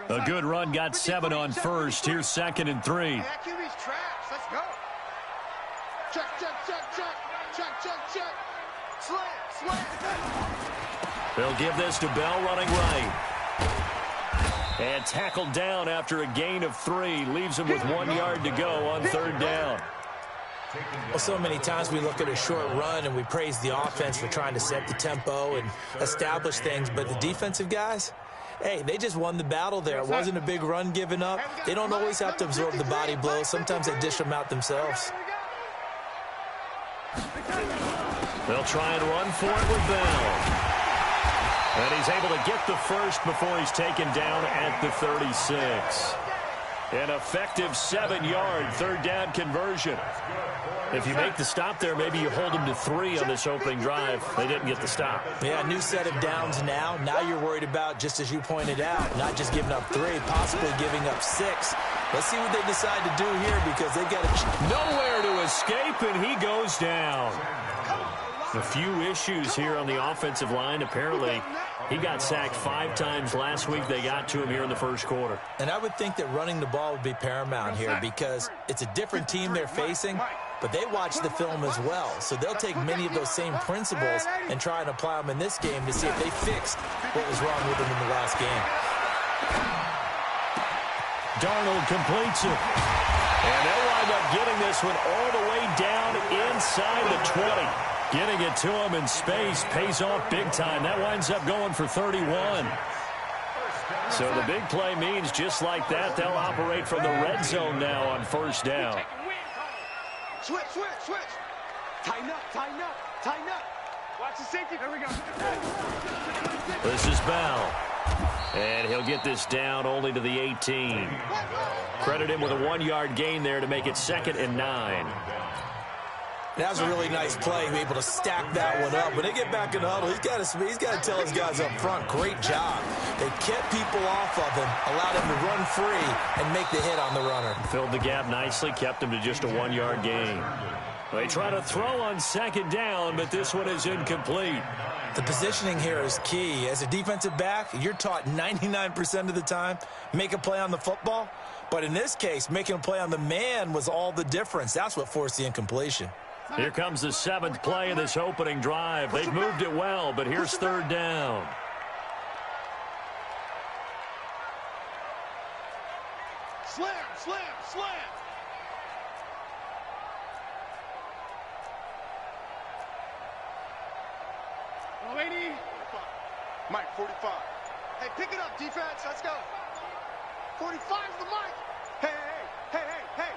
A good run got 7 on first. Here's 2nd and 3. That QB's trash. Let's go. Check, check, check, check. Check, check, check. Slant, slant. They'll give this to Bell running right. And tackled down after a gain of 3. Leaves him with 1 yard to go on 3rd down. Well, so many times we look at a short run and we praise the offense for trying to set the tempo and establish things, but the defensive guys, hey, they just won the battle there. It wasn't a big run given up. They don't always have to absorb the body blows. Sometimes they dish them out themselves. They'll try and run for it with Bell. And he's able to get the first before he's taken down at the 36. An effective 7-yard 3rd down conversion. If you make the stop there, maybe you hold them to 3 on this opening drive. They didn't get the stop. Yeah, new set of downs now. Now you're worried about, just as you pointed out, not just giving up 3, possibly giving up 6. Let's see what they decide to do here because they've got nowhere to escape, and he goes down. A few issues here on the offensive line. Apparently, he got sacked 5 times last week. They got to him here in the first quarter. And I would think that running the ball would be paramount here because it's a different team they're facing, but they watch the film as well. So they'll take many of those same principles and try and apply them in this game to see if they fixed what was wrong with them in the last game. Darnold completes it. And they'll wind up getting this one all the way down inside the 20. Getting it to him in space pays off big time. That winds up going for 31. So the big play means just like that, they'll operate from the red zone now on 1st down. Switch, switch, switch. Tighten up, tighten up, tighten up. Watch the safety. There we go. This is Bell. And he'll get this down only to the 18. Credit him with a 1-yard gain there to make it 2nd and 9. That was a really nice play, able to stack that one up. When they get back in the huddle, he's got to tell his guys up front, great job. They kept people off of him, allowed him to run free and make the hit on the runner. Filled the gap nicely, kept him to just a 1-yard gain. They try to throw on 2nd down, but this one is incomplete. The positioning here is key. As a defensive back, you're taught 99% of the time, make a play on the football. But in this case, making a play on the man was all the difference. That's what forced the incompletion. Here comes the 7th play of this opening drive. They've moved it well, but here's 3rd down. Slam, slam, slam. Lady. Mike, 45. Hey, pick it up, defense. Let's go. 45 to the mic. Hey, hey, hey, hey, hey.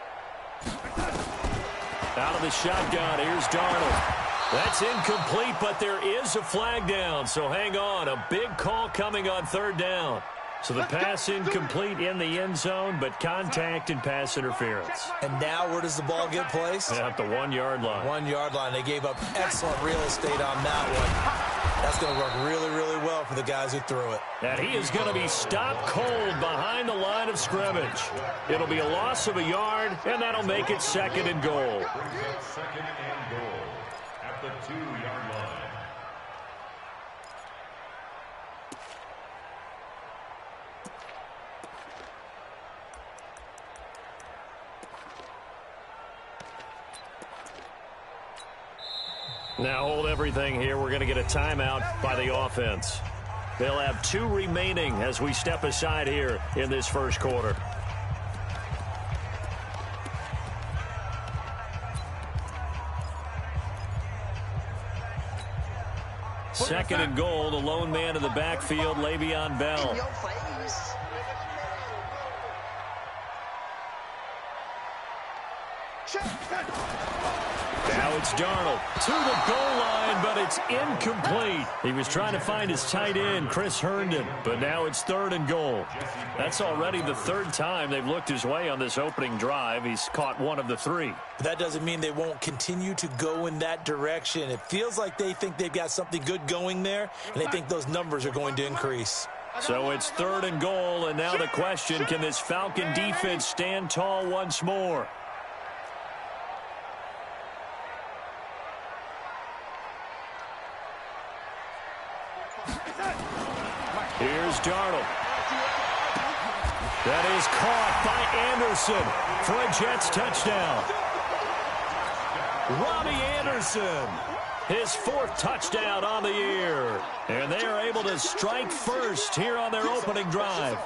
Out of the shotgun, here's Darnold. That's incomplete, but there is a flag down, so hang on. A big call coming on 3rd down. So the pass incomplete in the end zone, but contact and pass interference. And now where does the ball get placed? At the 1-yard line. 1-yard line. They gave up excellent real estate on that one. That's going to work really, really well for the guys who threw it. And he is going to be stopped cold behind the line of scrimmage. It'll be a loss of a yard, and that'll make it 2nd and goal. 2nd and goal at the 2-yard line. Now hold everything here. We're going to get a timeout by the offense. They'll have 2 remaining as we step aside here in this first quarter. Second and goal, the lone man in the backfield, Le'Veon Bell. Now it's Darnold to the goal line, but it's incomplete. He was trying to find his tight end, Chris Herndon, but now it's 3rd and goal. That's already the 3rd time they've looked his way on this opening drive. He's caught 1 of the 3. But that doesn't mean they won't continue to go in that direction. It feels like they think they've got something good going there, and they think those numbers are going to increase. So it's 3rd and goal, and now the question, can this Falcon defense stand tall once more? Here's Darnold. That is caught by Anderson for a Jets touchdown. Robbie Anderson, his 4th touchdown on the year. And they are able to strike first here on their opening drive.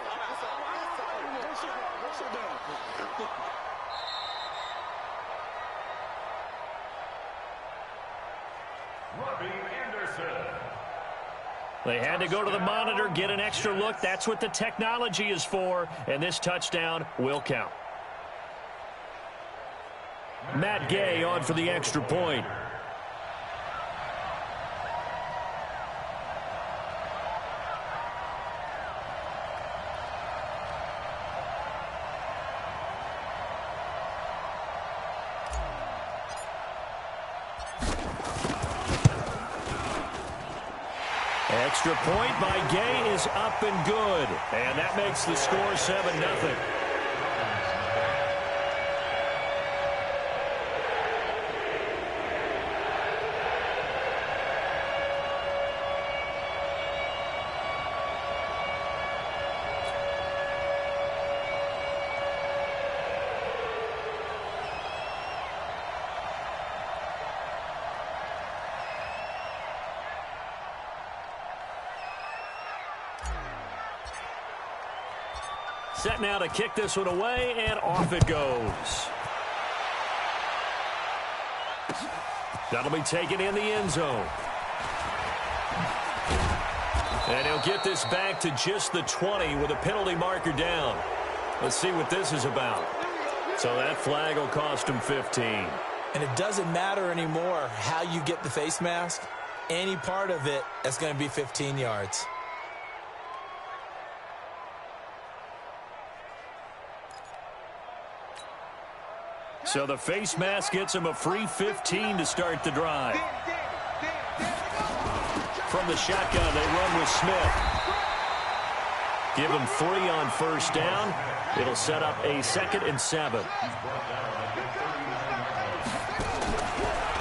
They had to go to the monitor, get an extra look. That's what the technology is for, and this touchdown will count. Matt Gay on for the extra point. Extra point by Gay is up and good. And that makes the score 7-0. Set now to kick this one away, and off it goes. That'll be taken in the end zone. And he'll get this back to just the 20 with a penalty marker down. Let's see what this is about. So that flag will cost him 15. And it doesn't matter anymore how you get the face mask. Any part of it, that's going to be 15 yards. So the face mask gets him a free 15 to start the drive. From the shotgun, they run with Smith. Give him 3 on first down. It'll set up a 2nd and 7.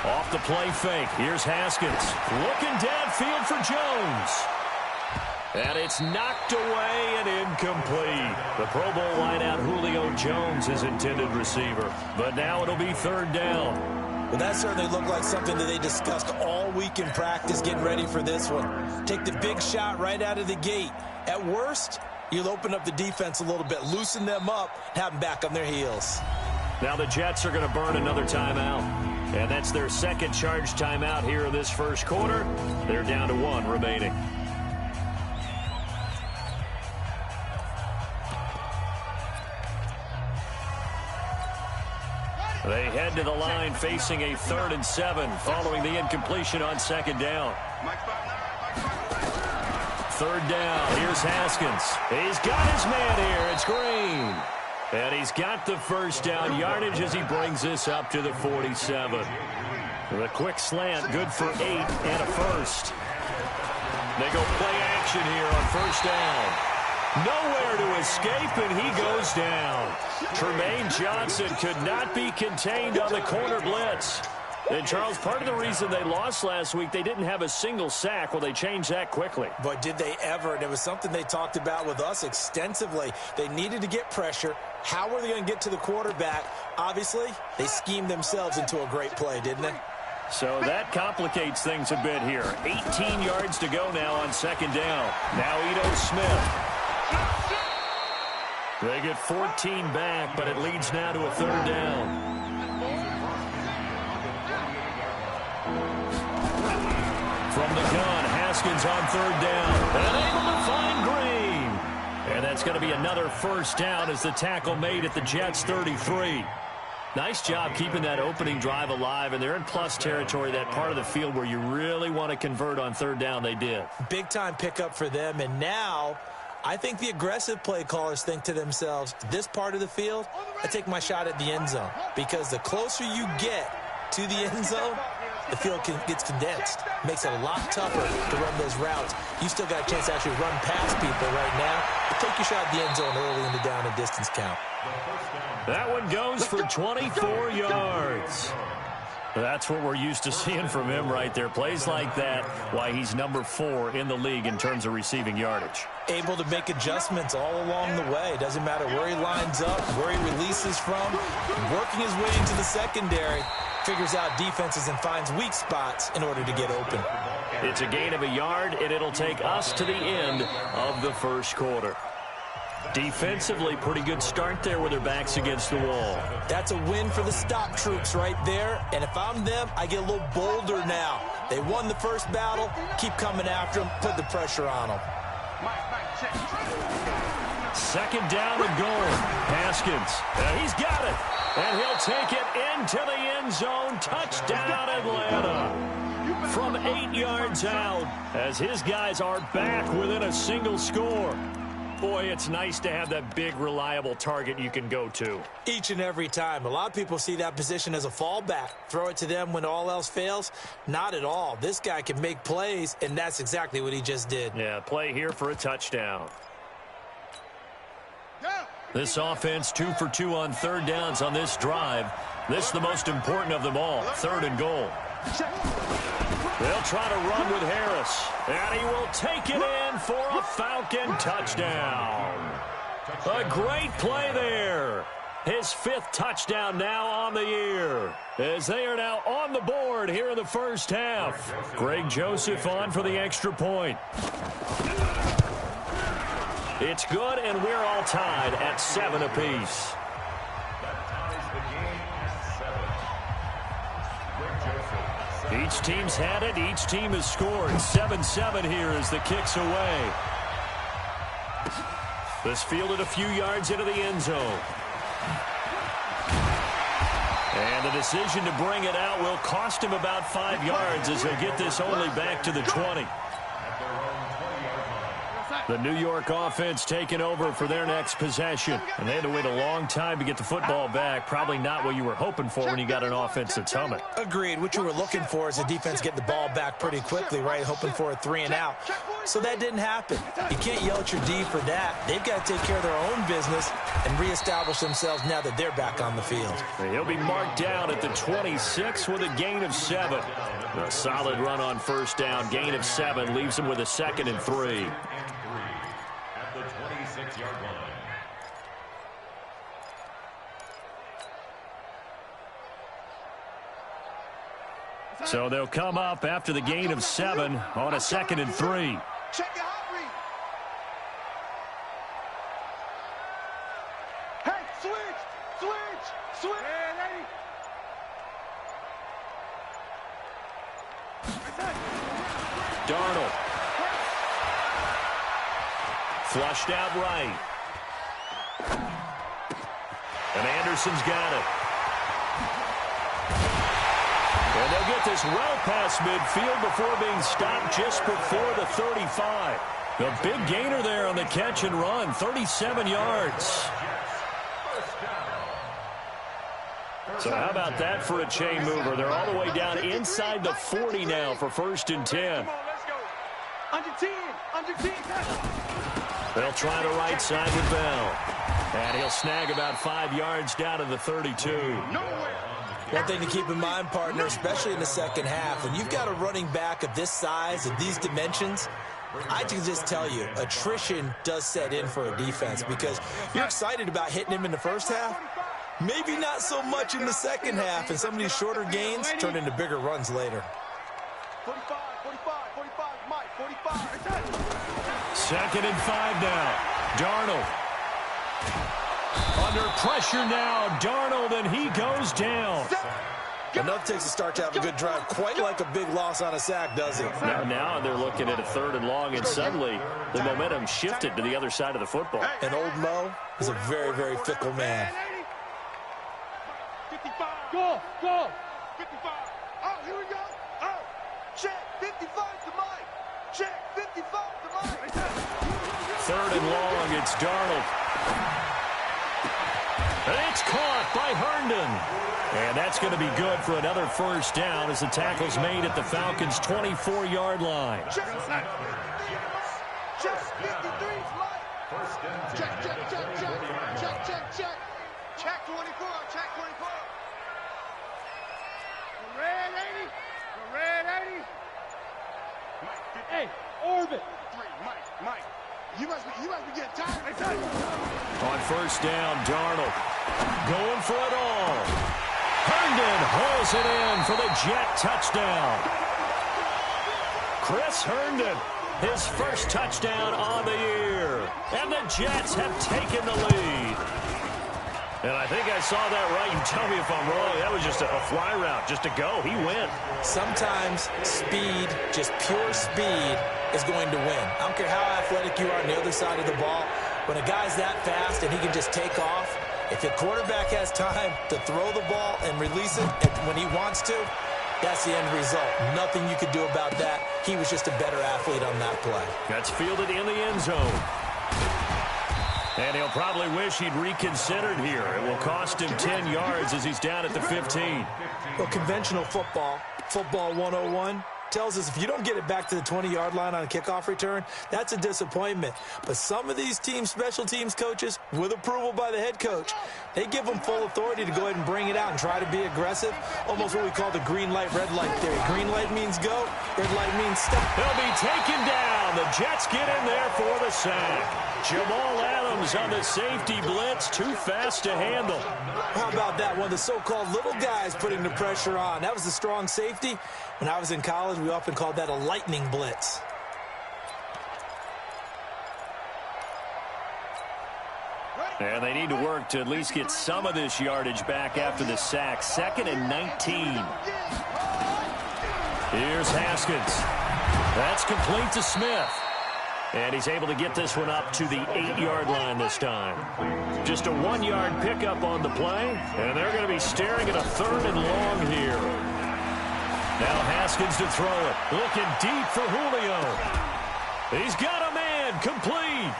Off the play fake. Here's Haskins. Looking downfield for Jones. And it's knocked away and incomplete. The Pro Bowl wideout Julio Jones is intended receiver. But now it'll be 3rd down. Well, that certainly looked like something that they discussed all week in practice, getting ready for this one. Take the big shot right out of the gate. At worst, you'll open up the defense a little bit, loosen them up, have them back on their heels. Now the Jets are going to burn another timeout. And that's their 2nd charge timeout here in this first quarter. They're down to 1 remaining. They head to the line facing a 3rd and 7 following the incompletion on 2nd down. 3rd down. Here's Haskins. He's got his man here. It's Green. And he's got the first down yardage as he brings this up to the 47. The quick slant, good for 8 and a first. They go play action here on first down. Nowhere to escape, and he goes down. Tremaine Johnson could not be contained on the corner blitz. And, Charles, part of the reason they lost last week, they didn't have a single sack. Well, they changed that quickly. But did they ever? And it was something they talked about with us extensively. They needed to get pressure. How were they going to get to the quarterback? Obviously, they schemed themselves into a great play, didn't they? So that complicates things a bit here. 18 yards to go now on 2nd down. Now Ito Smith. They get 14 back, but it leads now to a 3rd down. From the gun, Haskins on 3rd down. And able to find Green. And that's going to be another first down as the tackle made at the Jets' 33. Nice job keeping that opening drive alive, and they're in plus territory, that part of the field where you really want to convert on 3rd down. They did. Big-time pickup for them, and now I think the aggressive play callers think to themselves, this part of the field, I take my shot at the end zone. Because the closer you get to the end zone, the field gets condensed. Makes it a lot tougher to run those routes. You still got a chance to actually run past people right now. But take your shot at the end zone early in the down and distance count. That one goes for 24 yards. That's what we're used to seeing from him right there. Plays like that, why he's number 4 in the league in terms of receiving yardage. Able to make adjustments all along the way. Doesn't matter where he lines up, where he releases from. Working his way into the secondary. Figures out defenses and finds weak spots in order to get open. It's a gain of a yard, and it'll take us to the end of the first quarter. Defensively, pretty good start there with their backs against the wall. That's a win for the stop troops right there. And if I'm them, I get a little bolder now. They won the first battle. Keep coming after them. Put the pressure on them. Second down and goal. Haskins. He's got it. And he'll take it into the end zone. Touchdown, Atlanta. From 8 yards out, as his guys are back within a single score. Boy, it's nice to have that big, reliable target you can go to. Each and every time. A lot of people see that position as a fallback. Throw it to them when all else fails. Not at all. This guy can make plays, and that's exactly what he just did. Yeah, play here for a touchdown. This offense 2 for 2 on third downs on this drive. This is the most important of them all. 3rd and goal. They'll try to run with Harris. And he will take it in for a Falcon touchdown. A great play there. His 5th touchdown now on the year, as they are now on the board here in the first half. Greg Joseph on for the extra point. It's good, and we're all tied at 7 apiece. Each team's had it. Each team has scored. 7-7 here as the kick's away. This fielded a few yards into the end zone. And the decision to bring it out will cost him about 5 yards as he'll get this only back to the 20. The New York offense taking over for their next possession. And they had to wait a long time to get the football back. Probably not what you were hoping for when you got an offense that's humming. Agreed. What you were looking for is the defense get the ball back pretty quickly, right? Hoping for a 3 and out. So that didn't happen. You can't yell at your D for that. They've got to take care of their own business and reestablish themselves now that they're back on the field. He'll be marked down at the 26 with a gain of 7. A solid run on first down. Gain of 7 leaves him with a 2nd and 3. At the 26-yard line. So they'll come up after the gain of 7 on a 2nd and 3. Check your hot read. Hey, switch. Hey, lady. Darnold. Flushed out right. And Anderson's got it. And they'll get this well past midfield before being stopped just before the 35. The big gainer there on the catch and run, 37 yards. So how about that for a chain mover? They're all the way down inside the 40 now for 1st and 10. Come on, let's go. Under 10. They'll try the right side with Bell. And he'll snag about 5 yards down to the 32. One thing to keep in mind, partner, especially in the second half, when you've got a running back of this size, of these dimensions, I can just tell you, attrition does set in for a defense because you're excited about hitting him in the first half. Maybe not so much in the second half, and some of these shorter gains turn into bigger runs later. 45, Mike, 45. 2nd and 5 now. Darnold. Under pressure now, Darnold, and he goes down. Enough takes a start to have a good drive. Quite like a big loss on a sack, does it? Now they're looking at a 3rd and long, and suddenly the momentum shifted to the other side of the football. And old Mo is a very, very fickle man. 55. Go. 55. Oh, here we go. Oh, check. 55 to Mike. Check. 55 to Mike. 3rd and long, it's Darnold. And it's caught by Herndon. And that's going to be good for another first down as the tackle's made at the Falcons' 24-yard line. Check. 53's Mike. Check. Check 24. red 80. The red 80. Hey, orbit. Mike. You must be getting tired. On first down, Darnold going for it all. Herndon hauls it in for the Jet touchdown. Chris Herndon, his first touchdown on the year. And the Jets have taken the lead. And I think I saw that right. You tell me if I'm wrong. That was just a fly route, just to go. He went. Sometimes speed, just pure speed, is going to win. I don't care how athletic you are on the other side of the ball. When a guy's that fast and he can just take off, if the quarterback has time to throw the ball and release it when he wants to, that's the end result. Nothing you could do about that. He was just a better athlete on that play. That's fielded in the end zone. And he'll probably wish he'd reconsidered here. It will cost him 10 yards as he's down at the 15. Well, conventional football 101, tells us if you don't get it back to the 20-yard line on a kickoff return, that's a disappointment. But some of these team special teams coaches, with approval by the head coach, they give them full authority to go ahead and bring it out and try to be aggressive. Almost what we call the green light, red light theory. Green light means go, red light means stop. He'll be taken down. The Jets get in there for the sack. Jamal Adams on the safety blitz, too fast to handle. How about that? One of the so-called little guys putting the pressure on. That was the strong safety. When I was in college, we often called that a lightning blitz. And they need to work to at least get some of this yardage back after the sack. 2nd and 19. Here's Haskins. That's complete to Smith. And he's able to get this one up to the 8-yard line this time. Just a 1-yard pickup on the play. And they're going to be staring at a 3rd and long here. Now Haskins to throw it. Looking deep for Julio. He's got a man. Complete.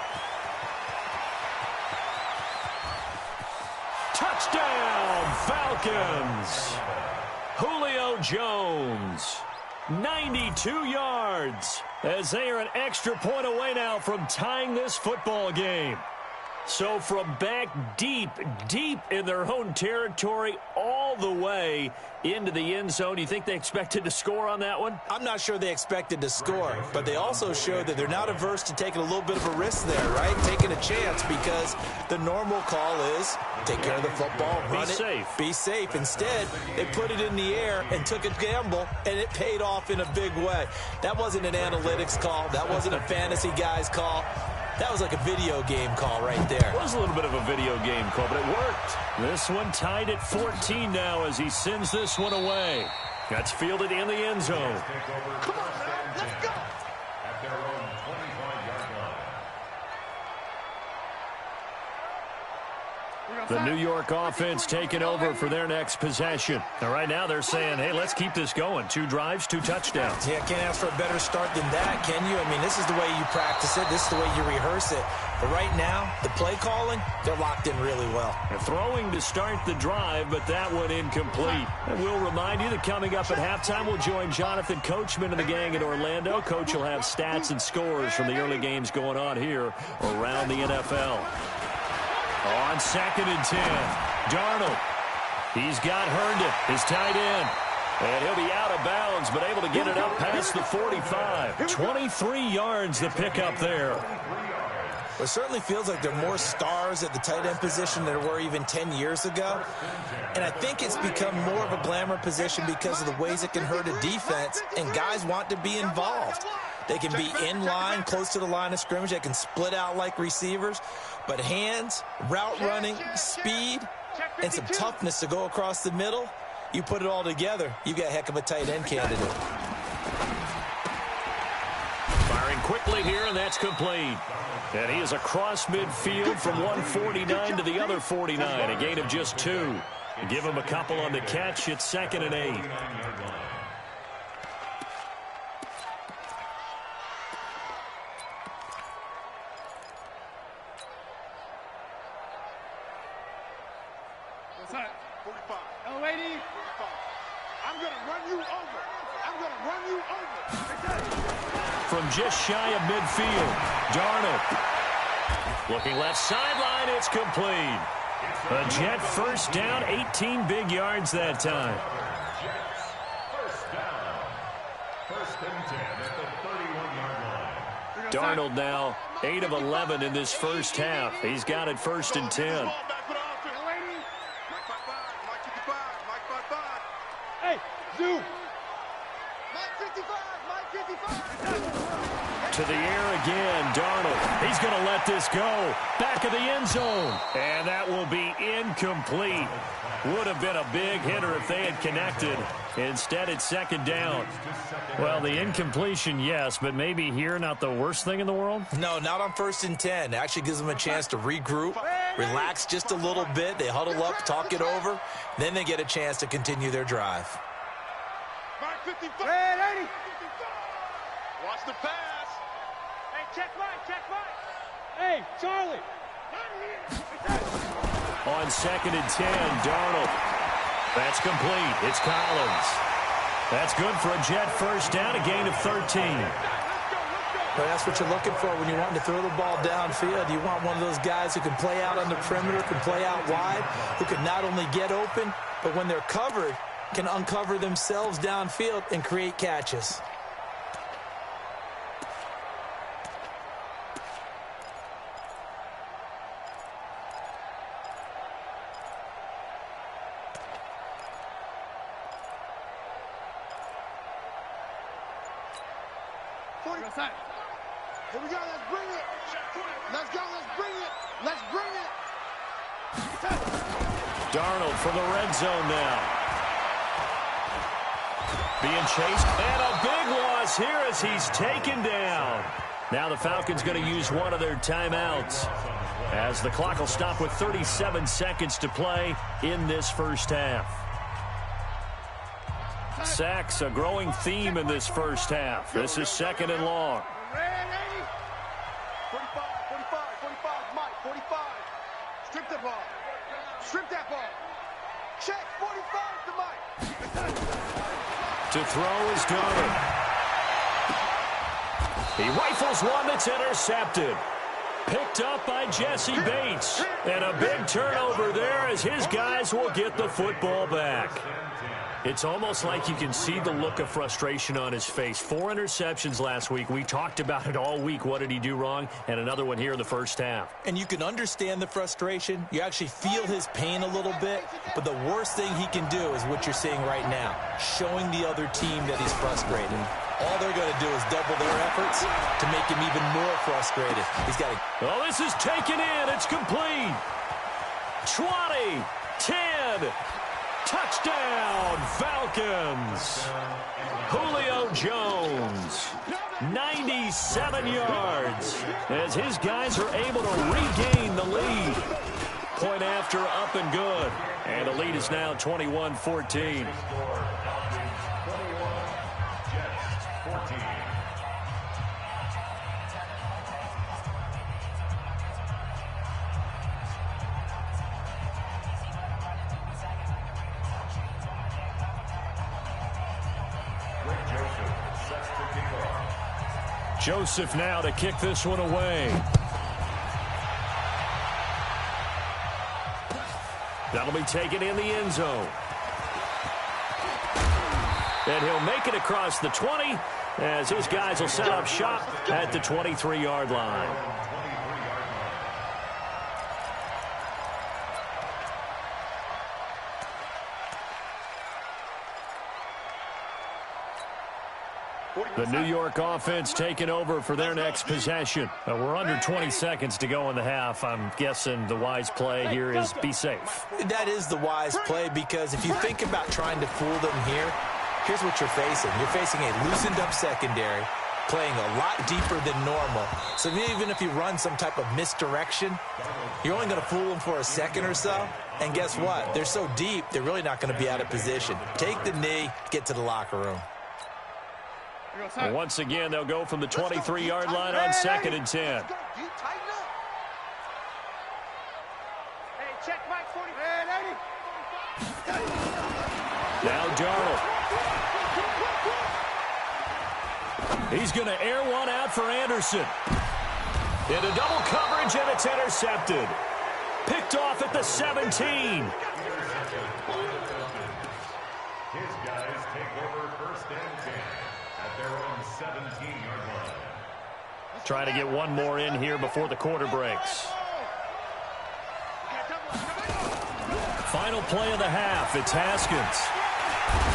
Touchdown, Falcons. Julio Jones. 92 yards as they are an extra point away now from tying this football game. So from back deep in their own territory all the way into the end zone, you think they expected to score on that one? I'm not sure they expected to score, but they also showed that they're not averse to taking a little bit of a risk there, right? Taking a chance, because the normal call is take care of the football, run it, be safe. Instead, they put it in the air and took a gamble, and it paid off in a big way. That wasn't an analytics call. That wasn't a fantasy guy's call. That was like a video game call right there. It was a little bit of a video game call, but it worked. This one tied at 14 now as he sends this one away. That's fielded in the end zone. Come on, man. Let's go. At their own 25-yard line. The New York offense taking over for their next possession. Now, right now they're saying, hey, let's keep this going. 2 drives, 2 touchdowns. Yeah, can't ask for a better start than that, can you? I mean, this is the way you practice it. This is the way you rehearse it. But right now, the play calling, they're locked in really well. They're throwing to start the drive, but that one incomplete. And we'll remind you that coming up at halftime, we'll join Jonathan Coachman and the gang in Orlando. Coach will have stats and scores from the early games going on here around the NFL. On 2nd and 10, Darnold. He's got Herndon, his tight end. And he'll be out of bounds, but able to get it up past the 45. 23 yards the pickup there. It certainly feels like there are more stars at the tight end position than there were even 10 years ago. And I think it's become more of a glamour position because of the ways it can hurt a defense, and guys want to be involved. They can be in line, close to the line of scrimmage. They can split out like receivers. But hands, route running, speed, and some toughness to go across the middle, you put it all together, you got a heck of a tight end candidate. Firing quickly here, and that's complete. And he is across midfield from 149 to the other 49, a gain of just 2. Give him a couple on the catch. It's 2nd and 8. What's that? 45. Oh, 80. 45. I'm going to run you over. I'm going to run you over. From just shy of midfield, Darnold. Looking left sideline, it's complete. A Jet first down, 18 big yards that time. at the 31-yard line. Darnold now 8 of 11 in this first half. He's got it 1st and 10. Hey, Zoo. Mike 55, Mike 55. To the air again, Darnold. He's going to let this go. Back of the end zone. And that will be incomplete. Would have been a big hitter if they had connected. Instead, it's 2nd down. Well, the incompletion, yes, but maybe here not the worst thing in the world? No, not on 1st and 10. It actually gives them a chance to regroup, relax just a little bit. They huddle up, talk it over. Then they get a chance to continue their drive. Mike 55. Hey, 80. Watch the pass. Hey, check Mike, check Mike. Hey, Charlie. On 2nd and 10, Darnold. That's complete. It's Collins. That's good for a Jet first down, a gain of 13. But that's what you're looking for when you're wanting to throw the ball downfield. You want one of those guys who can play out on the perimeter, can play out wide, who can not only get open, but when they're covered, can uncover themselves downfield and create catches. Here we go, let's bring it. Let's go, let's bring it. Let's bring it. Darnold from the red zone now. Being chased, and a big loss here as he's taken down. Now the Falcons going to use one of their timeouts as the clock will stop with 37 seconds to play in this first half. Sacks, a growing theme in this first half. This is 2nd and long. 45, 45, Mike, 45. Strip the ball. Strip that ball. Check, 45 to Mike. To throw is Darnold. He rifles one that's intercepted. Picked up by Jesse Bates. And a big turnover there as his guys will get the football back. It's almost like you can see the look of frustration on his face. 4 interceptions last week. We talked about it all week. What did he do wrong? And another one here in the first half. And you can understand the frustration. You actually feel his pain a little bit. But the worst thing he can do is what you're seeing right now, showing the other team that he's frustrated. All they're going to do is double their efforts to make him even more frustrated. He's got to... Oh, this is taken in. It's complete. 20, 10... Touchdown, Falcons. Julio Jones, 97 yards, as his guys are able to regain the lead. Point after, up and good. And the lead is now 21-14. Joseph now to kick this one away. That'll be taken in the end zone. And he'll make it across the 20 as his guys will set up shop at the 23-yard line. The New York offense taking over for their next possession. We're under 20 seconds to go in the half. I'm guessing the wise play here is be safe. That is the wise play, because if you think about trying to fool them here, here's what you're facing. You're facing a loosened up secondary, playing a lot deeper than normal. So even if you run some type of misdirection, you're only going to fool them for a second or so. And guess what? They're so deep, they're really not going to be out of position. Take the knee, get to the locker room. Once again, they'll go from the 23-yard line on 2nd and 10. Hey, check Mike 40. Now Darnold. He's going to air one out for Anderson. Into double coverage, and it's intercepted. Picked off at the 17. His guys take over 1st and 10. at their own 17-yard line. Trying to get one more in here before the quarter breaks. Final play of the half. It's Haskins.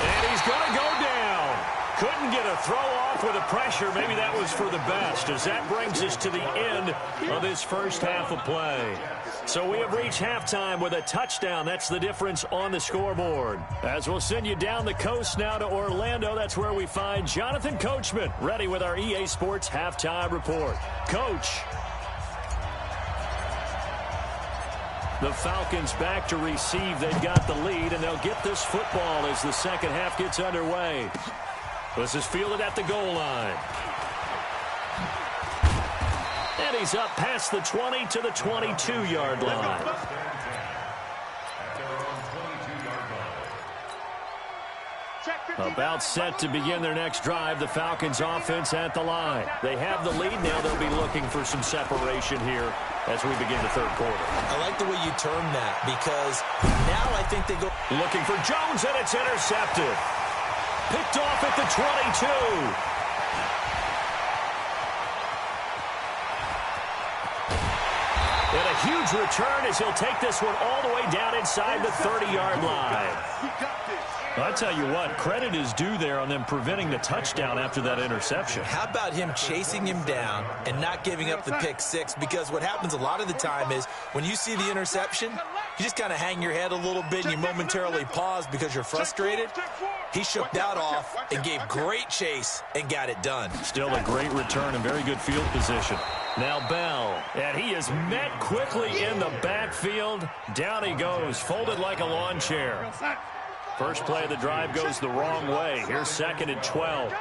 And he's going to go down. Couldn't get a throw off with the pressure. Maybe that was for the best, as that brings us to the end of this first half of play. So we have reached halftime with a touchdown. That's the difference on the scoreboard. As we'll send you down the coast now to Orlando, that's where we find Jonathan Coachman, ready with our EA Sports halftime report. Coach. The Falcons back to receive. They've got the lead, and they'll get this football as the second half gets underway. This is fielded at the goal line. And he's up past the 20 to the 22-yard line. About set to begin their next drive. The Falcons offense at the line. They have the lead now. They'll be looking for some separation here as we begin the third quarter. I like the way you term that, because now I think they go looking for Jones, and it's intercepted. Picked off at the 22. And a huge return as he'll take this one all the way down inside the 30-yard line. I tell you what, credit is due there on them preventing the touchdown after that interception. How about him chasing him down and not giving up the pick six? Because what happens a lot of the time is when you see the interception, you just kind of hang your head a little bit and you momentarily pause because you're frustrated. He shook that off and gave great chase and got it done. Still a great return and very good field position. Now Bell, and he is met quickly in the backfield. Down he goes, folded like a lawn chair. First play of the drive goes the wrong way. Here's second and 12.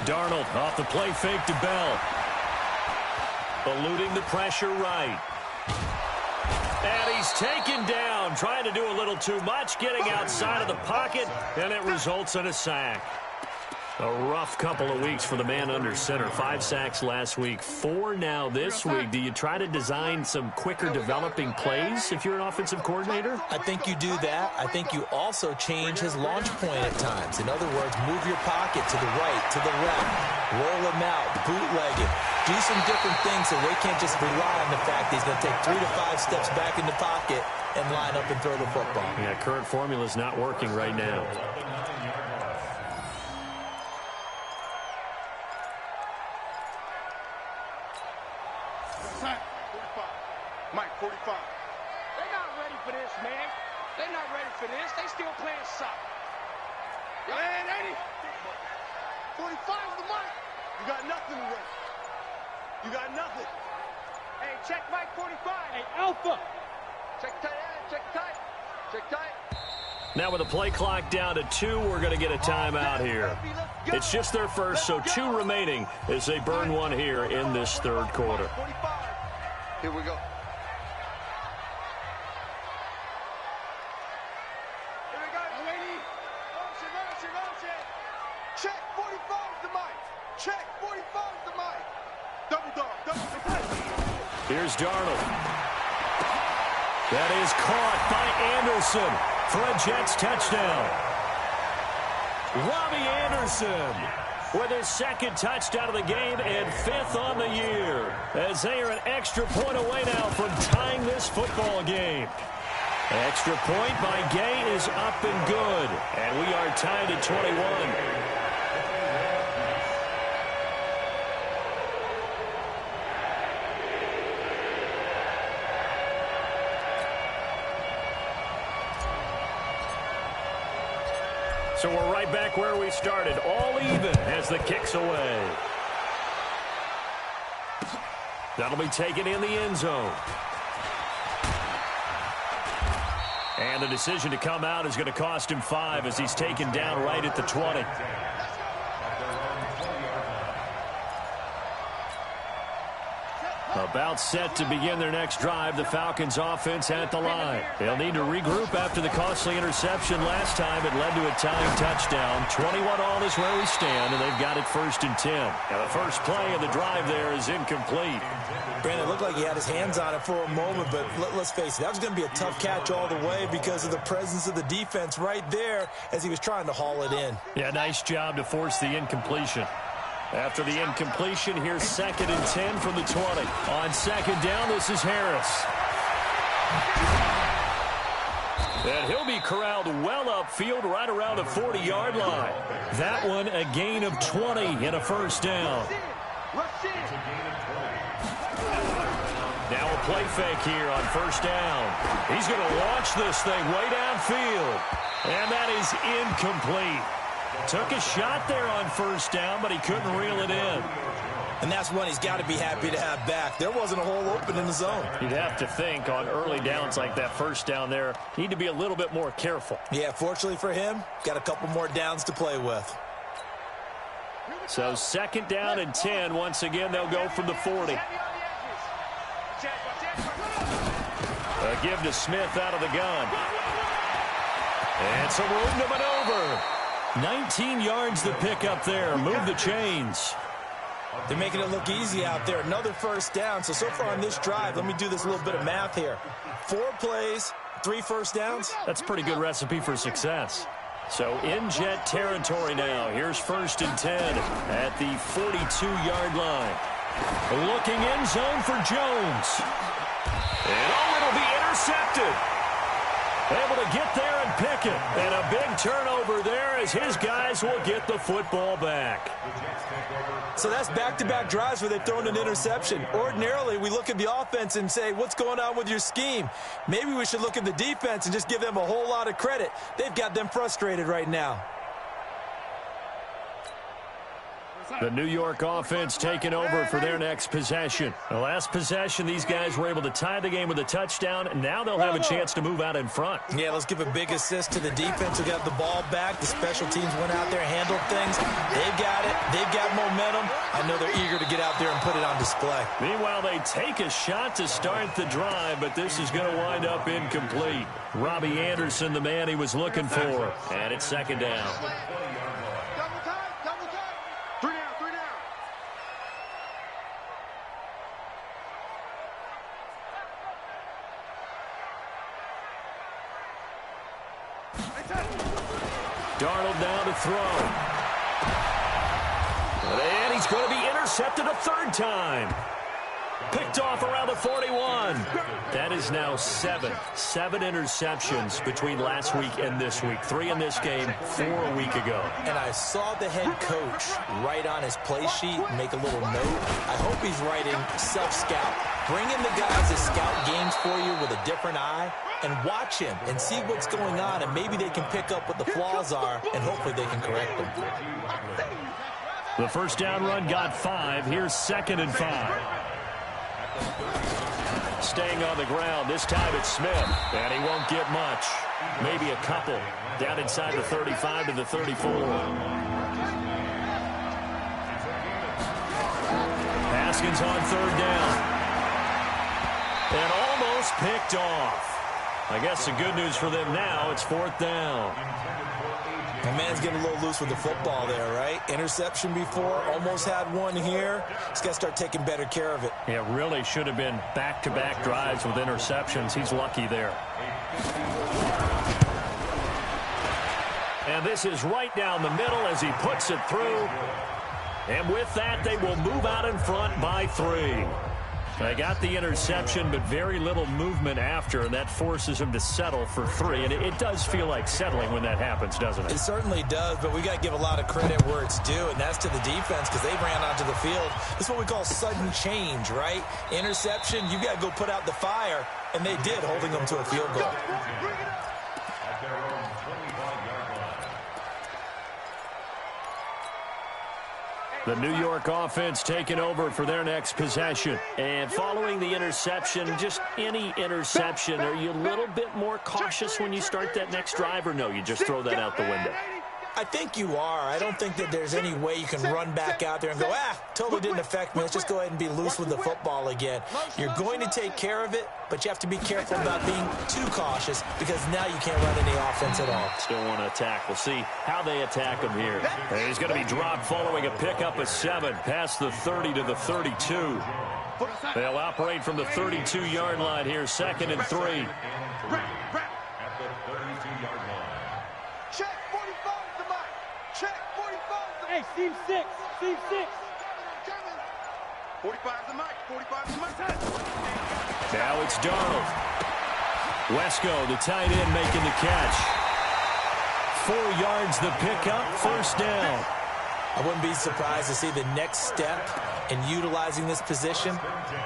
Darnold off the play fake to Bell. Eluding the pressure right. And he's taken down, trying to do a little too much, getting outside of the pocket, and it results in a sack. A rough couple of weeks for the man under center. 5 sacks last week, 4 now this week. Do you try to design some quicker developing plays if you're an offensive coordinator? I think you do that. I think you also change his launch point at times. In other words, move your pocket to the right, to the left, roll him out, bootleg it. Do some different things so they can't just rely on the fact that he's going to take 3 to 5 steps back in the pocket and line up and throw the football. Yeah, current formula is not working right now. Mike, 45. They're not ready for this, man. They're not ready for this. They still playing soccer. Man, 80. 45 is the mic. You got nothing to run. You got nothing. Hey, check Mike 45. Hey, Alpha. Check tight, check tight. Check tight. Now with the play clock down to 2, we're going to get a timeout here. It's just their first, so 2 remaining as they burn one here in this third quarter. 45. Here we go. Check 45 the mic. Check 45 the mic. Double dog, double dog. Here's Darnold. That is caught by Anderson for a Jets touchdown. Robbie Anderson with his second touchdown of the game and 5th on the year, as they are an extra point away now from tying this football game. Extra point by Gay is up and good, and we are tied at 21. So we're right back where we started, all even as the kick's away. That'll be taken in the end zone. And the decision to come out is going to cost him 5 as he's taken down right at the 20. About set to begin their next drive, the Falcons offense at the line. They'll need to regroup after the costly interception last time. It led to a tying touchdown. 21-all is where we stand, and they've got it 1st and 10. Now the first play of the drive there is incomplete. Brandon, look like he had his hands on it for a moment, but let's face it, that was going to be a tough catch all the way because of the presence of the defense right there as he was trying to haul it in. Yeah, nice job to force the incompletion. After the incompletion, here's 2nd and 10 from the 20. On 2nd down, this is Harris. And he'll be corralled well upfield right around the 40-yard line. That one a gain of 20 and a first down. Now a play fake here on first down. He's going to launch this thing way downfield. And that is incomplete. Took a shot there on first down, but he couldn't reel it in. And that's one he's got to be happy to have back. There wasn't a hole open in the zone. You'd have to think on early downs like that first down there, need to be a little bit more careful. Yeah, fortunately for him, got a couple more downs to play with. So 2nd down and 10. Once again, they'll go from the 40. A give to Smith out of the gun. And some room to maneuver. 19 yards to pick up there. Move the chains. They're making it look easy out there. Another first down. So far on this drive, let me do this little bit of math here. 4 plays, 3 first downs. That's a pretty good recipe for success. So in jet territory now. Here's 1st and 10 at the 42-yard line. Looking end zone for Jones. And it'll be intercepted. Able to get there and pick it. And a big turnover there as his guys will get the football back. So that's back-to-back drives where they've thrown an interception. Ordinarily, we look at the offense and say, what's going on with your scheme? Maybe we should look at the defense and just give them a whole lot of credit. They've got them frustrated right now. The New York offense taking over for their next possession. The last possession, these guys were able to tie the game with a touchdown. Now they'll have a chance to move out in front. Yeah, let's give a big assist to the defense who got the ball back. The special teams went out there, handled things. They've got it. They've got momentum. I know they're eager to get out there and put it on display. Meanwhile, they take a shot to start the drive, but this is going to wind up incomplete. Robbie Anderson, the man he was looking for. And it's 2nd down. Darnold down to throw. And he's going to be intercepted a 3rd time. Picked off around the 41. That is now 7 interceptions between last week and this week. 3 in this game, 4 a week ago. And I saw the head coach write on his play sheet, make a little note. I hope he's writing self-scout. Bring in the guys that scout games for you with a different eye and watch him and see what's going on, and maybe they can pick up what the flaws are, and hopefully they can correct them. The first down run got 5. Here's 2nd and 5. Staying on the ground. This time it's Smith. And he won't get much. Maybe a couple. Down inside the 35 to the 34. Haskins on 3rd down. And almost picked off. I guess the good news for them now, it's 4th down. The man's getting a little loose with the football there, right? Interception before, almost had one here. He's got to start taking better care of it. Yeah, really should have been back-to-back drives with interceptions. He's lucky there. And this is right down the middle as he puts it through. And with that, they will move out in front by 3. They got the interception, but very little movement after, and that forces him to settle for 3. And it does feel like settling when that happens, doesn't it? It certainly does, but we got to give a lot of credit where it's due, and that's to the defense because they ran onto the field. This is what we call sudden change, right? Interception, you got to go put out the fire, and they did, holding them to a field goal. The New York offense taking over for their next possession. And following the interception, just any interception, are you a little bit more cautious when you start that next drive, or no, you just throw that out the window? I think you are. I don't think that there's any way you can run back out there and go, totally didn't affect me. Let's just go ahead and be loose with the football again. You're going to take care of it, but you have to be careful about being too cautious because now you can't run any offense at all. Still want to attack. We'll see how they attack him here. And he's going to be dropped following a pickup of 7 past the 30 to the 32. They'll operate from the 32-yard line here, 2nd and 3. At the 32-yard line. Check 45 is the mark. Check 45 is the mark. Hey, seam 6. Seam 6. 45 is the mark. 45 is the mark. Now it's Darnold. Wesco, the tight end, making the catch. 4 yards the pickup, 1st down. I wouldn't be surprised to see the next step in utilizing this position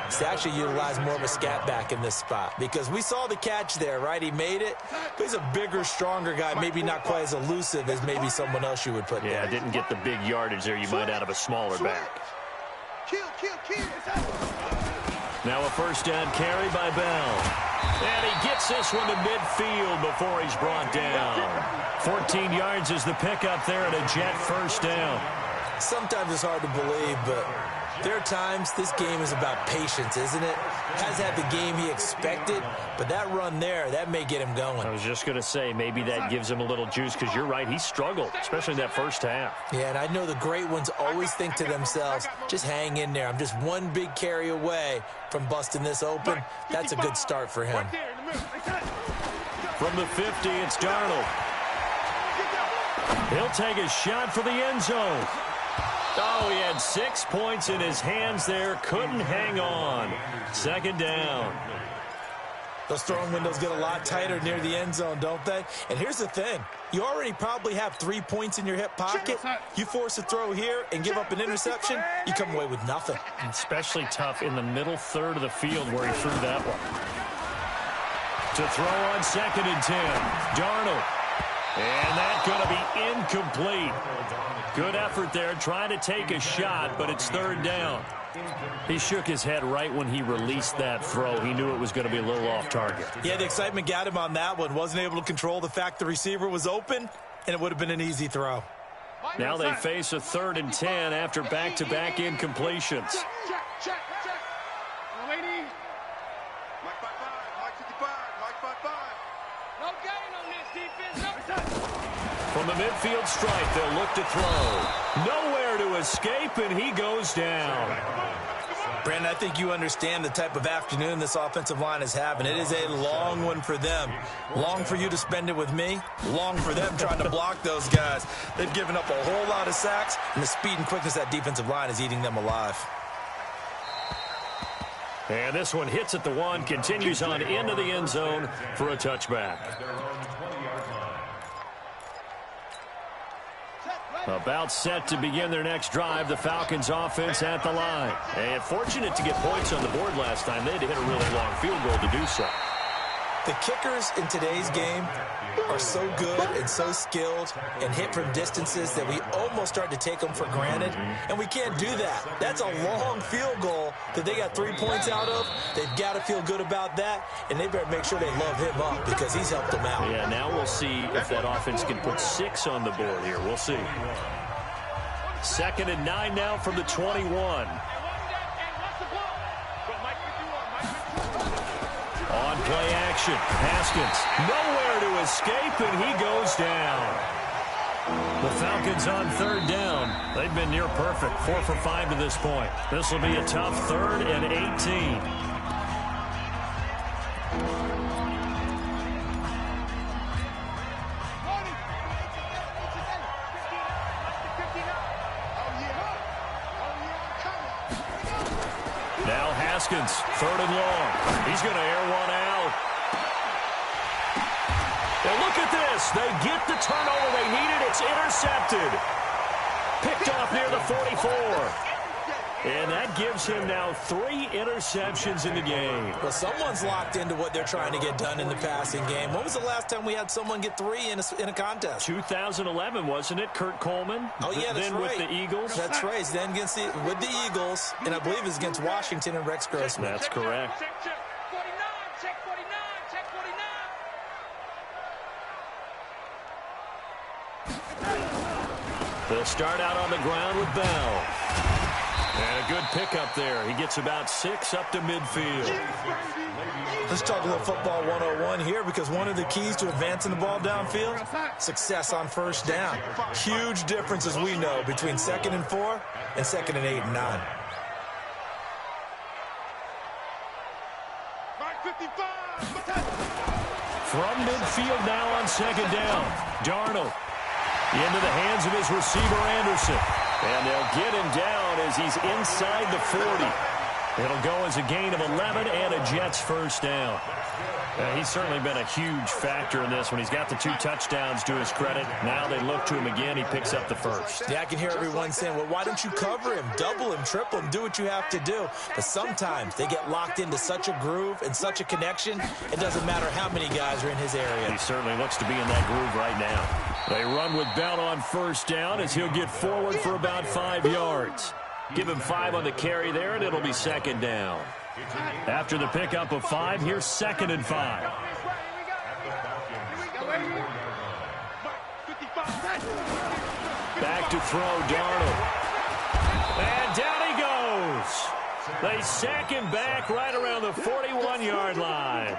is to actually utilize more of a scat back in this spot, because we saw the catch there, right? He made it, but he's a bigger, stronger guy, maybe not quite as elusive as maybe someone else you would put there. Yeah, didn't get the big yardage there you might out of a smaller back. Kill. Now a 1st down carry by Bell. And he gets this one to midfield before he's brought down. 14 yards is the pickup there and a Jet 1st down. Sometimes it's hard to believe, but there are times this game is about patience, isn't it? Has had the game he expected, but that run there, that may get him going. I was just going to say, maybe that gives him a little juice, because you're right, he struggled, especially in that 1st half. Yeah, and I know the great ones always think to themselves, just hang in there. I'm just one big carry away from busting this open. That's a good start for him. From the 50, it's Darnold. He'll take a shot for the end zone. Oh, he had 6 points in his hands there. Couldn't hang on. 2nd down. Those throwing windows get a lot tighter near the end zone, don't they? And here's the thing. You already probably have 3 points in your hip pocket. You force a throw here and give up an interception, you come away with nothing. Especially tough in the middle 3rd of the field where he threw that one. To throw on 2nd and 10. Darnold. And that's going to be incomplete. Good effort there, trying to take a shot, but it's 3rd down. He shook his head right when he released that throw. He knew it was going to be a little off target. Yeah, the excitement got him on that one. Wasn't able to control the fact the receiver was open, and it would have been an easy throw. Now they face a 3rd and 10 after back-to-back incompletions. Check. Lady. Mike 55. Mike 55. Mike 55. No gain on this defense. No. From the midfield stripe, they'll look to throw. Nowhere to escape, and he goes down. Brandon, I think you understand the type of afternoon this offensive line is having. It is a long one for them. Long for you to spend it with me. Long for them trying to block those guys. They've given up a whole lot of sacks, and the speed and quickness of that defensive line is eating them alive. And this one hits at the 1, continues on into the end zone for a touchback. About set to begin their next drive, the Falcons offense at the line. And fortunate to get points on the board last time. They had to hit a really long field goal to do so. The kickers in today's game are so good and so skilled and hit from distances that we almost start to take them for granted, and we can't do that. That's a long field goal that they got 3 points out of. They've got to feel good about that, and they better make sure they love him up because he's helped them out. Yeah, now we'll see if that offense can put 6 on the board here. We'll see. 2nd and 9 now from the 21. On play action, Haskins nowhere to escape, and he goes down. The Falcons on 3rd down. They've been near perfect, 4 for 5 to this point. This will be a tough 3rd and 18. Now Haskins, 3rd and long. He's going to air one out. And look at this. They get the turnover they needed. It's intercepted. Picked off near the 44. And that gives him now 3 interceptions in the game. Well, someone's locked into what they're trying to get done in the passing game. When was the last time we had someone get 3 in a contest? 2011, wasn't it? Kurt Coleman? Oh, yeah, that's then right. with the Eagles? That's right. Then with the Eagles, and I believe it's against Washington and Rex Grossman. That's correct. Check 49. Check 49. Check 49. They'll start out on the ground with Bell. And a good pickup there. He gets about 6 up to midfield. Let's talk a little football 101 here, because one of the keys to advancing the ball downfield, success on 1st down. Huge difference, as we know, between 2nd and 4 and 2nd and 8 and 9. From midfield now on second down. Darnold into the hands of his receiver, Anderson. And they'll get him down as he's inside the 40. It'll go as a gain of 11 and a Jets first down. He's certainly been a huge factor in this one. He's got the 2 touchdowns to his credit. Now they look to him again. He picks up the first. Yeah, I can hear everyone saying, well, why don't you cover him, double him, triple him, do what you have to do. But sometimes they get locked into such a groove and such a connection, it doesn't matter how many guys are in his area. He certainly looks to be in that groove right now. They run with Bell on first down as he'll get forward for about 5 yards. Give him 5 on the carry there, and it'll be second down. After the pickup of 5, here's 2nd and 5. Back to throw, Darnold. And down he goes. They sack him back right around the 41-yard line.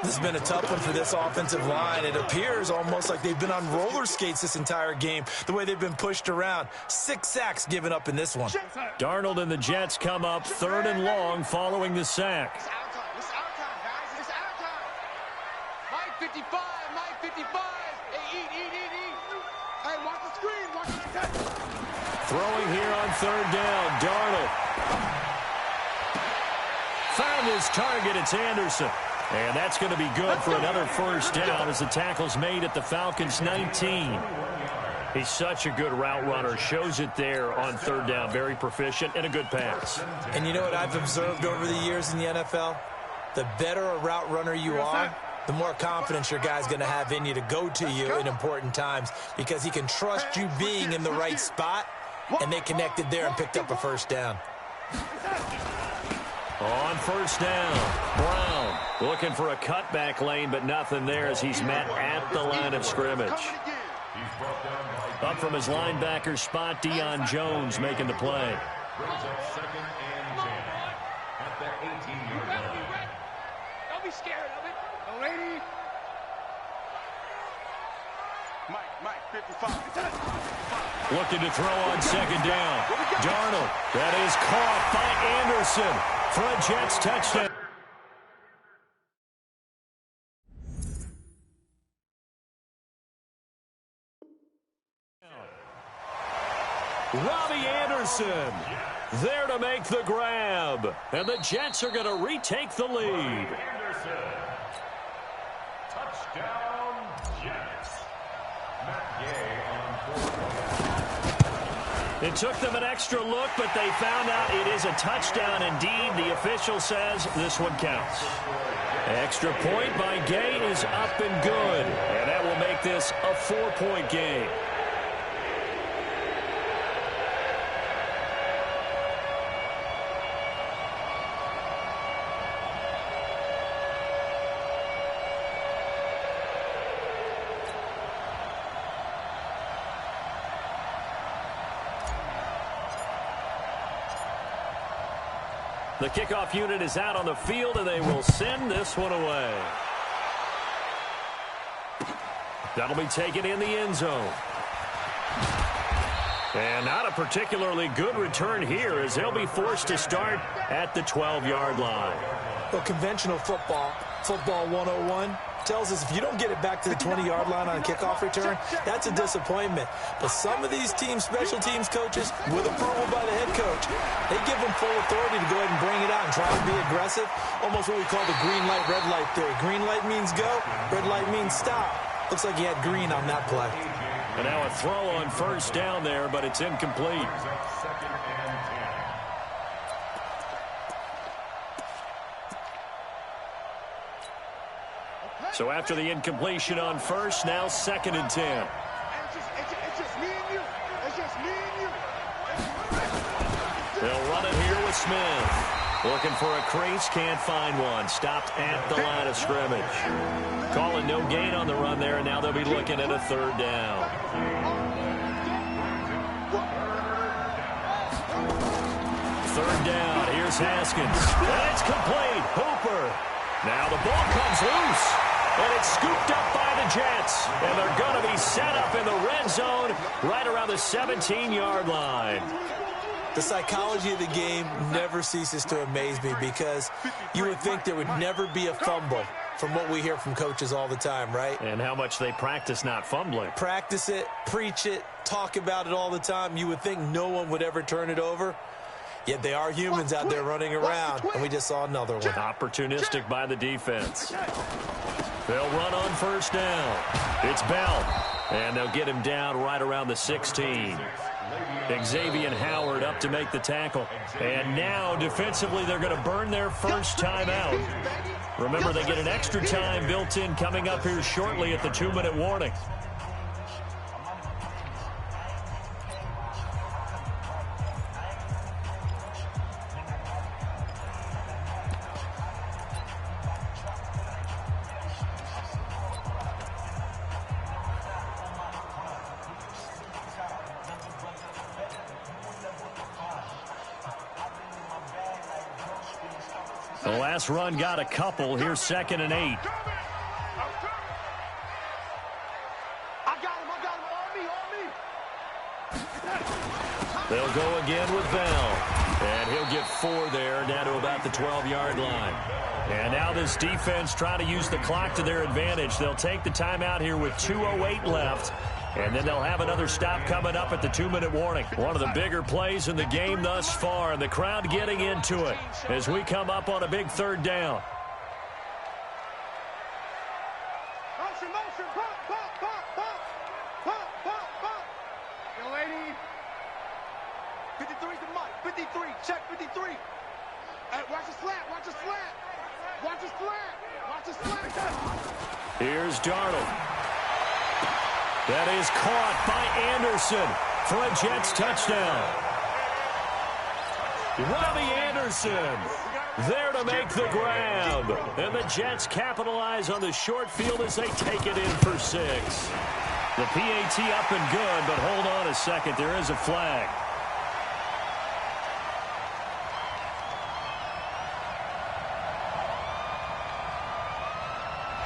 This has been a tough one for this offensive line. It appears almost like they've been on roller skates this entire game, the way they've been pushed around. 6 sacks given up in this one. Darnold and the Jets come up 3rd and long following the sack. It's our time. It's our time, guys. It's our time. Mike 55. Mike 55. Hey, eat. Hey, watch the screen. Watch the catch. Throwing here on 3rd down. Darnold found his target. It's Anderson. And that's going to be good for another first down as the tackle's made at the Falcons' 19. He's such a good route runner. Shows it there on 3rd down. Very proficient and a good pass. And you know what I've observed over the years in the NFL? The better a route runner you are, the more confidence your guy's going to have in you to go to you in important times because he can trust you being in the right spot, and they connected there and picked up a first down. On first down, Brown looking for a cutback lane, but nothing there as he's met at the line of scrimmage. Up from his linebacker spot, Deion Jones making the play. Don't be scared of it. Lady. Mike, 55. Looking to throw on second down. Darnold, that is caught by Anderson for a Jets touchdown. Robbie Anderson there to make the grab. And the Jets are going to retake the lead. Touchdown, Jets. It took them an extra look, but they found out it is a touchdown indeed. The official says this one counts. Extra point by Gay is up and good. And that will make this a 4-point game. The kickoff unit is out on the field, and they will send this one away. That'll be taken in the end zone. And not a particularly good return here as they'll be forced to start at the 12-yard line. Well, conventional football 101, tells us if you don't get it back to the 20-yard line on a kickoff return, that's a disappointment. But some of these teams, special teams coaches, with approval by the head coach, they give them full authority to go ahead and bring it out and try to be aggressive, almost what we call the green light, red light theory. Green light means go, red light means stop. Looks like he had green on that play. And now a throw on first down there, but it's incomplete. So after the incompletion on first, now 2nd and 10. It's just me and you. It's just me and you. They'll run it here with Smith. Looking for a crease, can't find one. Stopped at the line of scrimmage. Calling no gain on the run there, and now they'll be looking at a 3rd down. 3rd down, here's Haskins. And it's complete. Hooper. Now the ball comes loose. And it's scooped up by the Jets. And they're going to be set up in the red zone right around the 17-yard line. The psychology of the game never ceases to amaze me because you would think there would never be a fumble from what we hear from coaches all the time, right? And how much they practice not fumbling. Practice it, preach it, talk about it all the time. You would think no one would ever turn it over. Yet they are humans out there running around, and we just saw another one. Opportunistic by the defense. They'll run on first down. It's Bell, and they'll get him down right around the 16. Xavier Howard up to make the tackle. And now, defensively, they're going to burn their first time out. Remember, they get an extra time built in coming up here shortly at the 2-minute warning. The last run got a couple. Here's 2nd and 8. I got him. On me. They'll go again with Bell. And he'll get 4 there, down to about the 12-yard line. And now this defense trying to use the clock to their advantage. They'll take the timeout here with 2:08 left. And then they'll have another stop coming up at the 2-minute warning. One of the bigger plays in the game thus far, and the crowd getting into it as we come up on a big 3rd down. Motion. Pump. Young lady. 53 to Mike. 53. Check 53. Hey, watch the slant. Here's Darnold. That is caught by Anderson for a Jets touchdown. Robbie Anderson there to make the ground. And the Jets capitalize on the short field as they take it in for 6. The PAT up and good, but hold on a second. There is a flag.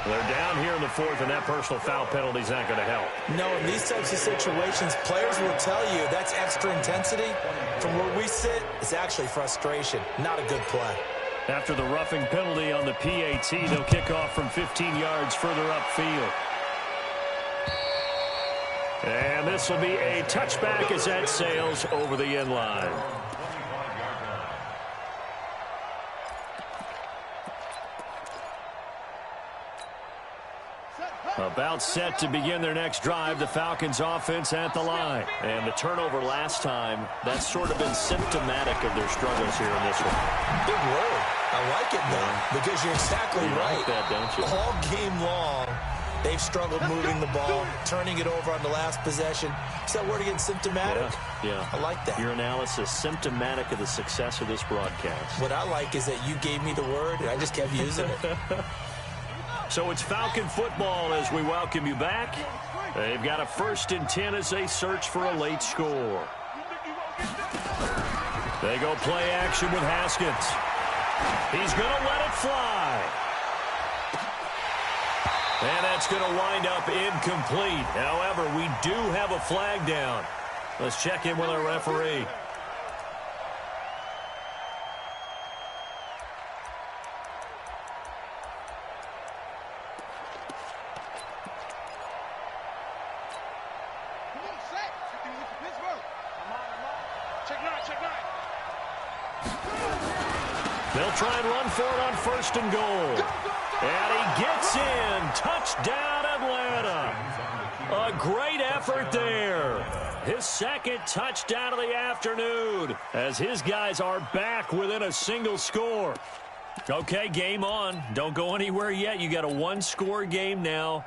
They're down here in the 4th, and that personal foul penalty is not going to help. No, in these types of situations, players will tell you that's extra intensity. From where we sit, it's actually frustration. Not a good play. After the roughing penalty on the PAT, they'll kick off from 15 yards further upfield. And this will be a touchback as that sails over the end line. About set to begin their next drive, the Falcons offense at the line. And the turnover last time, that's sort of been symptomatic of their struggles here in this one. Big word. I like it, though, because you're exactly right. Like that, don't you? All game long, they've struggled moving the ball, turning it over on the last possession. Is that word again, symptomatic? Yeah. I like that. Your analysis, symptomatic of the success of this broadcast. What I like is that you gave me the word, and I just kept using it. So it's Falcon football as we welcome you back. They've got a 1st and 10 as they search for a late score. They go play action with Haskins. He's going to let it fly. And that's going to wind up incomplete. However, we do have a flag down. Let's check in with our referee. They'll try and run for it on 1st and goal. And he gets in. Touchdown, Atlanta. A great effort there. His 2nd touchdown of the afternoon as his guys are back within a single score. Okay, game on. Don't go anywhere yet. You got a 1-score game now.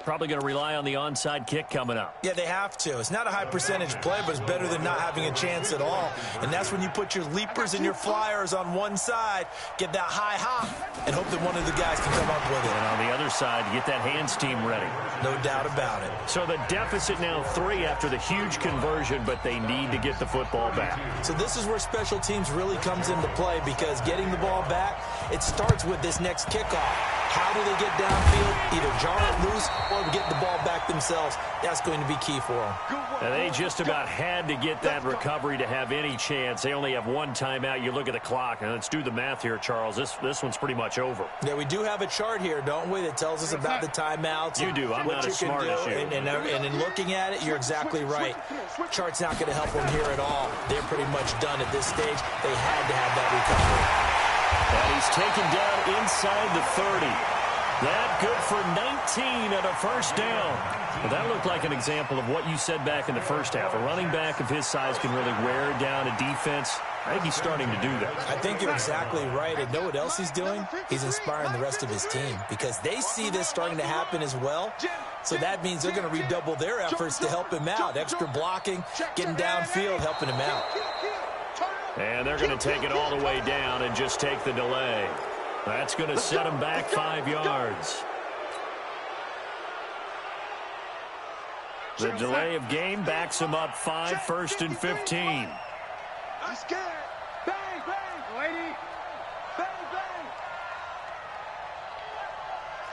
Probably going to rely on the onside kick coming up. Yeah, they have to. It's not a high percentage play, but it's better than not having a chance at all. And that's when you put your leapers and your flyers on one side, get that high hop, and hope that one of the guys can come up with it. And on the other side, get that hands team ready. No doubt about it. So the deficit now 3 after the huge conversion, but they need to get the football back. So this is where special teams really comes into play because getting the ball back, it starts with this next kickoff. How do they get downfield? Either jar it loose or get the ball back themselves. That's going to be key for them. And they just about had to get that recovery to have any chance. They only have one timeout. You look at the clock, and let's do the math here, Charles. This one's pretty much over. Yeah, we do have a chart here, don't we, that tells us about the timeouts. You do. I'm not as smart as you. And in looking at it, you're exactly right. Chart's not going to help them here at all. They're pretty much done at this stage. They had to have that recovery. And he's taken down inside the 30. That good for 19 and a first down. Well, that looked like an example of what you said back in the first half. A running back of his size can really wear down a defense. I think he's starting to do that. I think you're exactly right. And know what else he's doing? He's inspiring the rest of his team because they see this starting to happen as well. So that means they're going to redouble their efforts to help him out. Extra blocking, getting downfield, helping him out. And they're going to take it all the way down and just take the delay. That's going to set him back 5 yards. The delay of game backs him up 5, 1st and 15. He's scared. Bang, bang, lady. Bang, bang.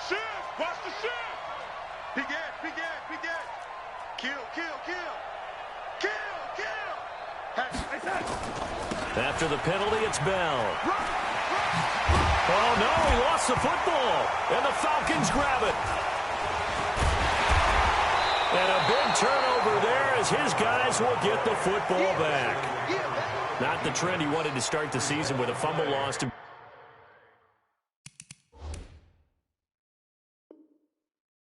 Shift. Watch the shift. Big Ed, big Ed, big Ed. Kill, kill, kill. Kill, kill. Hey, hey, After the penalty, it's Bell. Oh, no, he lost the football. And the Falcons grab it. And a big turnover there as his guys will get the football back. Not the trend he wanted to start the season with a fumble loss to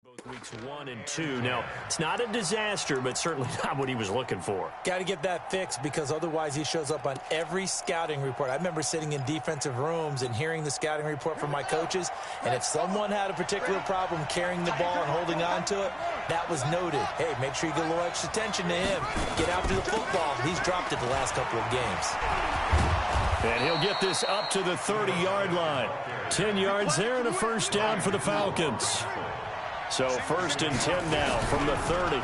both weeks 1 and 2. Now, it's not a disaster, but certainly not what he was looking for. Got to get that fixed because otherwise he shows up on every scouting report. I remember sitting in defensive rooms and hearing the scouting report from my coaches, and if someone had a particular problem carrying the ball and holding on to it, that was noted. Hey, make sure you get a little extra attention to him. Get after the football. He's dropped it the last couple of games. And he'll get this up to the 30-yard line. 10 yards there and a first down for the Falcons. So 1st and 10 now from the 30.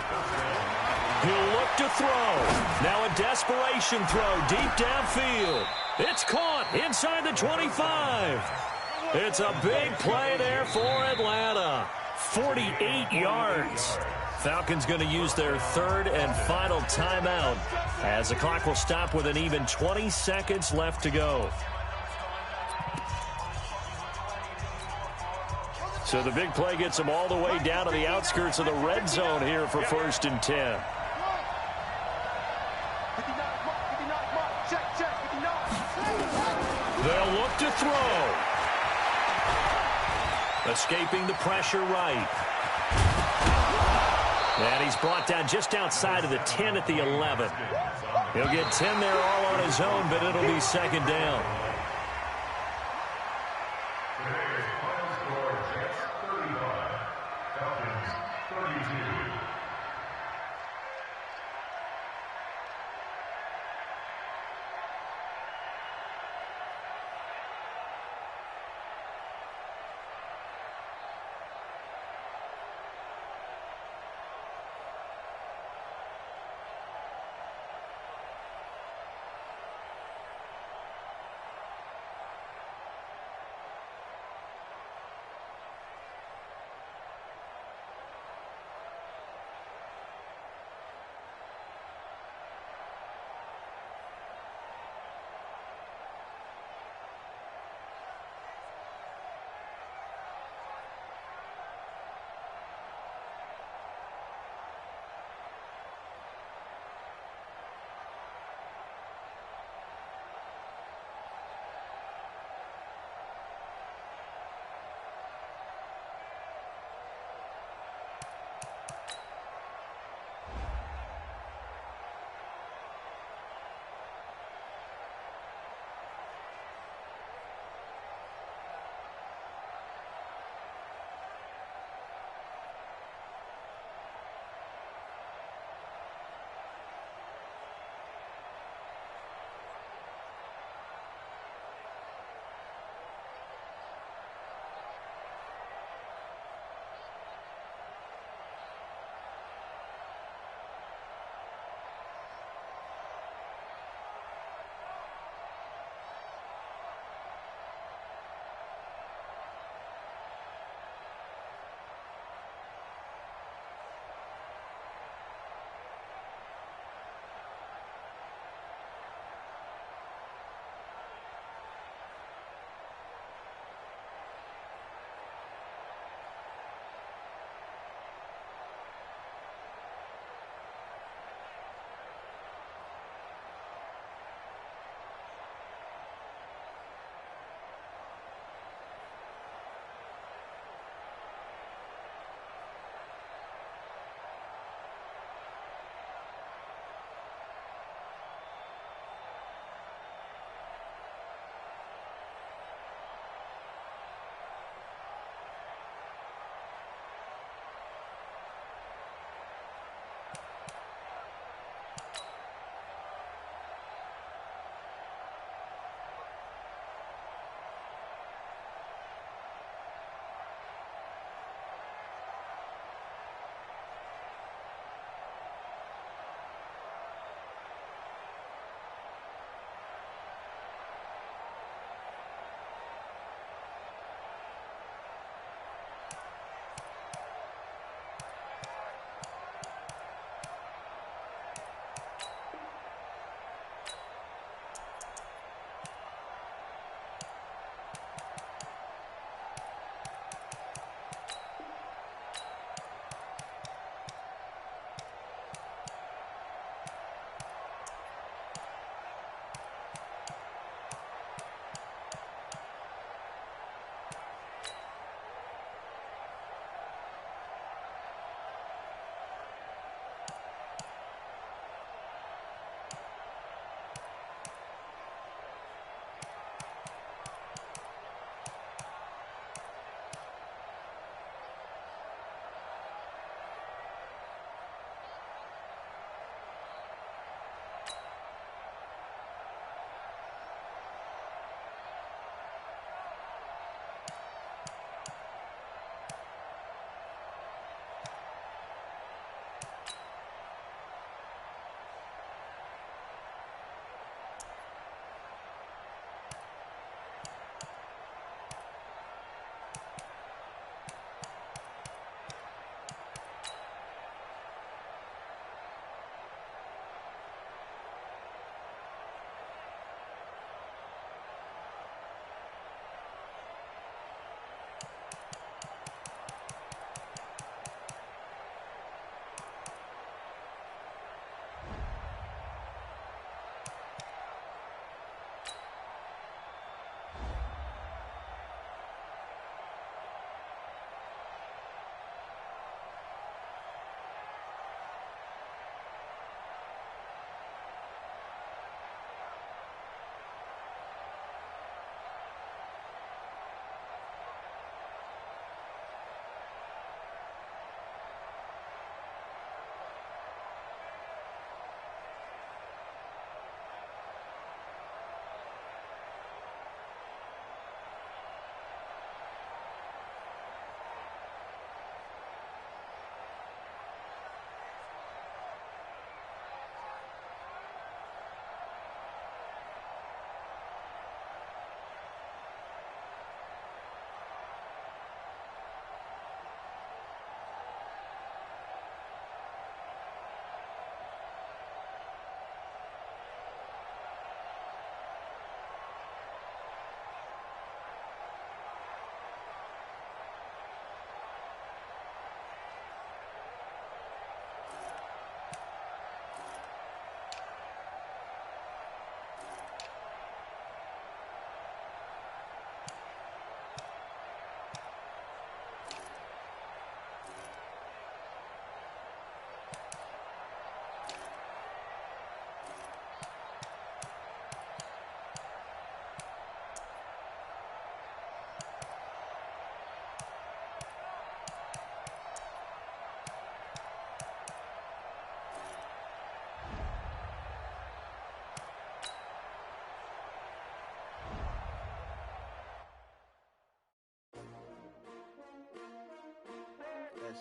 He'll look to throw. Now a desperation throw deep downfield. It's caught inside the 25. It's a big play there for Atlanta. 48 yards. Falcons going to use their 3rd and final timeout as the clock will stop with an even 20 seconds left to go. So the big play gets them all the way down to the outskirts of the red zone here for 1st and 10. They'll look to throw. Escaping the pressure right. And he's brought down just outside of the 10 at the 11. He'll get 10 there all on his own, but it'll be 2nd down.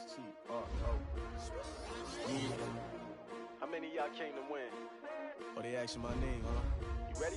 OH10-from216. Yeah. How many of y'all came to win? Oh, they asking my name, huh? You ready?